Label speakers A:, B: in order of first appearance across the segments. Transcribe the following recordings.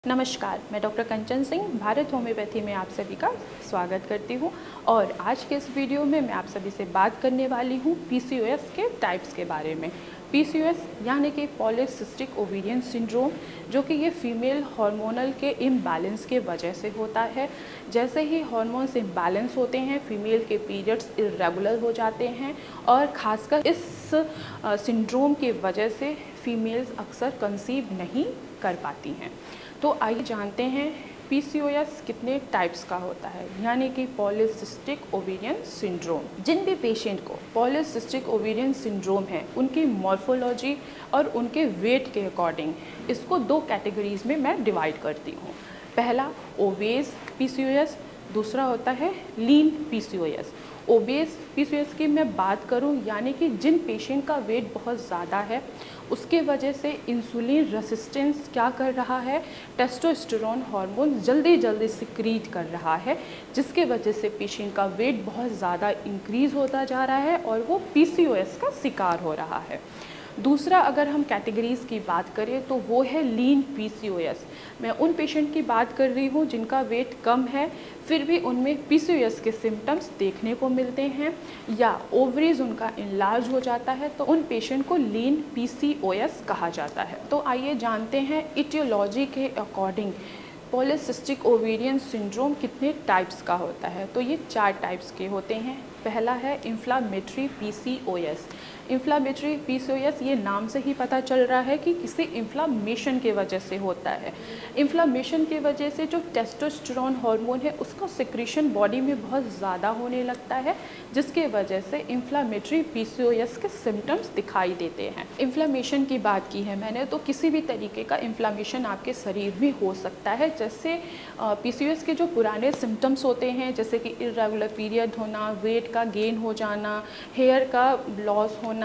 A: नमस्कार, मैं डॉक्टर कंचन सिंह भारत होम्योपैथी में आप सभी का स्वागत करती हूँ। और आज के इस वीडियो में मैं आप सभी से बात करने वाली हूँ पीसीओएस के टाइप्स के बारे में। पीसीओएस यानी कि पॉलीसिस्टिक ओवेरियन सिंड्रोम, जो कि ये फीमेल हार्मोनल के इम्बैलेंस के वजह से होता है। जैसे ही हार्मोन्स इम्बैलेंस होते हैं, फीमेल के पीरियड्स इरेगुलर हो जाते हैं और ख़ासकर इस सिंड्रोम की वजह से फीमेल्स अक्सर कंसीव नहीं कर पाती हैं। तो आइए जानते हैं पीसीओएस कितने टाइप्स का होता है, यानी कि पॉलीसिस्टिक ओवेरियन सिंड्रोम। जिन भी पेशेंट को पॉलीसिस्टिक ओवेरियन सिंड्रोम है, उनकी मॉर्फोलॉजी और उनके वेट के अकॉर्डिंग इसको दो कैटेगरीज में मैं डिवाइड करती हूँ। पहला ओबेस पीसीओएस, दूसरा होता है लीन पीसीओएस। ओबेस पीसीओएस की मैं बात करूं, यानी कि जिन पेशेंट का वेट बहुत ज़्यादा है, उसके वजह से इंसुलिन रेसिस्टेंस क्या कर रहा है, टेस्टोस्टेरोन हार्मोन जल्दी सिक्रीट कर रहा है, जिसके वजह से पेशेंट का वेट बहुत ज़्यादा इंक्रीज़ होता जा रहा है और वो पीसीओएस का शिकार हो रहा है। दूसरा, अगर हम कैटेगरीज़ की बात करें तो वो है लीन पीसीओएस। मैं उन पेशेंट की बात कर रही हूँ जिनका वेट कम है, फिर भी उनमें पीसीओएस के सिम्टम्स देखने को मिलते हैं या ओवरीज उनका इनलार्ज हो जाता है, तो उन पेशेंट को लीन पीसीओएस कहा जाता है। तो आइए जानते हैं इटियोलॉजी के अकॉर्डिंग पॉलीसिस्टिक ओवेरियन सिंड्रोम कितने टाइप्स का होता है। तो ये 4 टाइप्स के होते हैं। पहला है इन्फ्लामेटरी पीसीओएस। इन्फ्लामेटरी पीसीओएस, ये नाम से ही पता चल रहा है कि किसी इन्फ्लामेशन के वजह से होता है। इन्फ्लामेशन की वजह से जो टेस्टोस्टेरोन हार्मोन है, उसका सिक्रीशन बॉडी में बहुत ज़्यादा होने लगता है, जिसके वजह से इन्फ्लामेटरी पीसीओएस के सिम्टम्स दिखाई देते हैं। इन्फ्लामेशन की बात की है मैंने, तो किसी भी तरीके का इन्फ्लामेशन आपके शरीर में हो सकता है। जैसे पीसीओएस के जो पुराने सिम्टम्स होते हैं, जैसे कि इरेगुलर पीरियड होना, वेट का गेन हो जाना, हेयर का लॉस होना,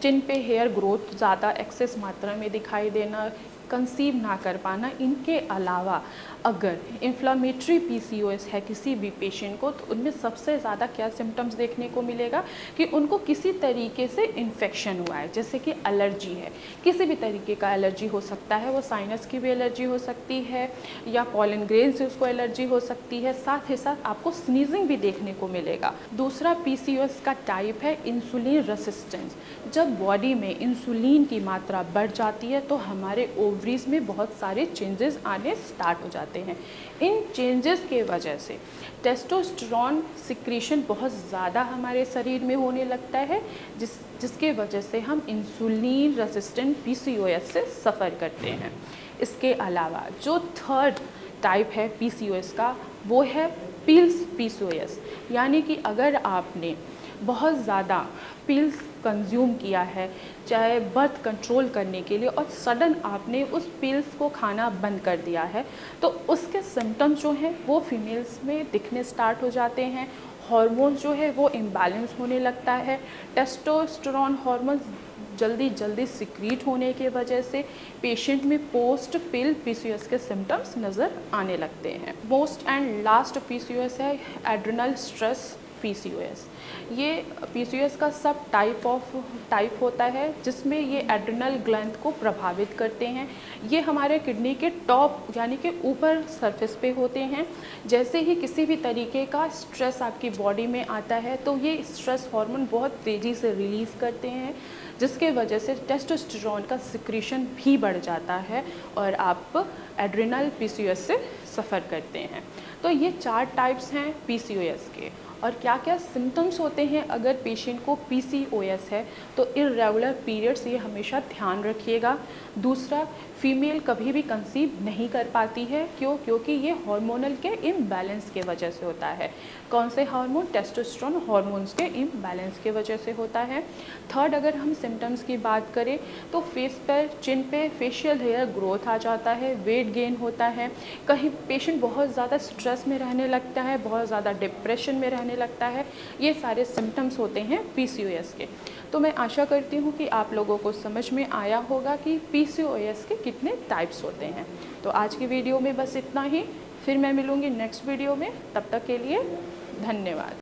A: चिन पे हेयर ग्रोथ ज़्यादा एक्सेस मात्रा में दिखाई देना, कंसीव ना कर पाना, इनके अलावा अगर इन्फ्लामेटरी पीसीओएस है किसी भी पेशेंट को, तो उनमें सबसे ज़्यादा क्या सिम्टम्स देखने को मिलेगा कि उनको किसी तरीके से इन्फेक्शन हुआ है, जैसे कि एलर्जी है, किसी भी तरीके का एलर्जी हो सकता है। वो साइनस की भी एलर्जी हो सकती है या पॉलन ग्रेन से उसको एलर्जी हो सकती है। साथ ही साथ आपको स्नीजिंग भी देखने को मिलेगा। दूसरा पीसीओएस का टाइप है इंसुलिन रेसिस्टेंस। जब बॉडी में इंसुलिन की मात्रा बढ़ जाती है, तो हमारे ओवरीज में बहुत सारे चेंजेस आने स्टार्ट हो जाते हैं। इन चेंजेस के वजह से टेस्टोस्टेरोन सिक्रीशन बहुत ज़्यादा हमारे शरीर में होने लगता है, जिसके वजह से हम इंसुलिन रेसिस्टेंट पीसीओएस से सफ़र करते हैं। इसके अलावा जो थर्ड टाइप है पीसीओएस का, वो है पिल्स पीसीओएस। यानी कि अगर आपने बहुत ज़्यादा पिल्स कंज्यूम किया है, चाहे बर्थ कंट्रोल करने के लिए, और सडन आपने उस पिल्स को खाना बंद कर दिया है, तो उसके सिम्टम्स जो हैं वो फीमेल्स में दिखने स्टार्ट हो जाते हैं। हार्मोन्स जो है वो इम्बैलेंस होने लगता है। टेस्टोस्टेरोन हार्मोन जल्दी सिक्रीट होने की वजह से पेशेंट में पोस्ट पिल पीसीओएस के सिम्टम्स नज़र आने लगते हैं। मोस्ट एंड लास्ट पीसीओएस है एड्रिनल स्ट्रेस पीसीओएस। ये पीसीओएस का सब टाइप होता है, जिसमें ये एड्रिनल ग्लैंड को प्रभावित करते हैं। ये हमारे किडनी के टॉप यानी कि ऊपर सरफेस पे होते हैं। जैसे ही किसी भी तरीके का स्ट्रेस आपकी बॉडी में आता है, तो ये स्ट्रेस हार्मोन बहुत तेज़ी से रिलीज़ करते हैं, जिसके वजह से टेस्टोस्टेरोन का सिक्रीशन भी बढ़ जाता है और आप एड्रिनल पीसीओएस से सफ़र करते हैं। तो ये 4 टाइप्स हैं पीसीओएस के। और क्या क्या सिम्टम्स होते हैं अगर पेशेंट को पीसीओएस है, तो इरेगुलर पीरियड्स, ये हमेशा ध्यान रखिएगा। दूसरा, फीमेल कभी भी कंसीव नहीं कर पाती है। क्योंकि ये हार्मोनल के इम्बैलेंस के वजह से होता है। कौन से हार्मोन? टेस्टोस्टेरोन हार्मोन्स के इम्बैलेंस के वजह से होता है। थर्ड, अगर हम सिम्टम्स की बात करें तो फेस पर, चिन पे फेशियल हेयर ग्रोथ आ जाता है, वेट गेन होता है, कहीं पेशेंट बहुत ज़्यादा स्ट्रेस में रहने लगता है, बहुत ज़्यादा डिप्रेशन में रहने लगता है। ये सारे सिम्टम्स होते हैं पीसीओएस के। तो मैं आशा करती हूँ कि आप लोगों को समझ में आया होगा कि पीसीओएस के कितने टाइप्स होते हैं। तो आज की वीडियो में बस इतना ही। फिर मैं मिलूँगी नेक्स्ट वीडियो में। तब तक के लिए धन्यवाद।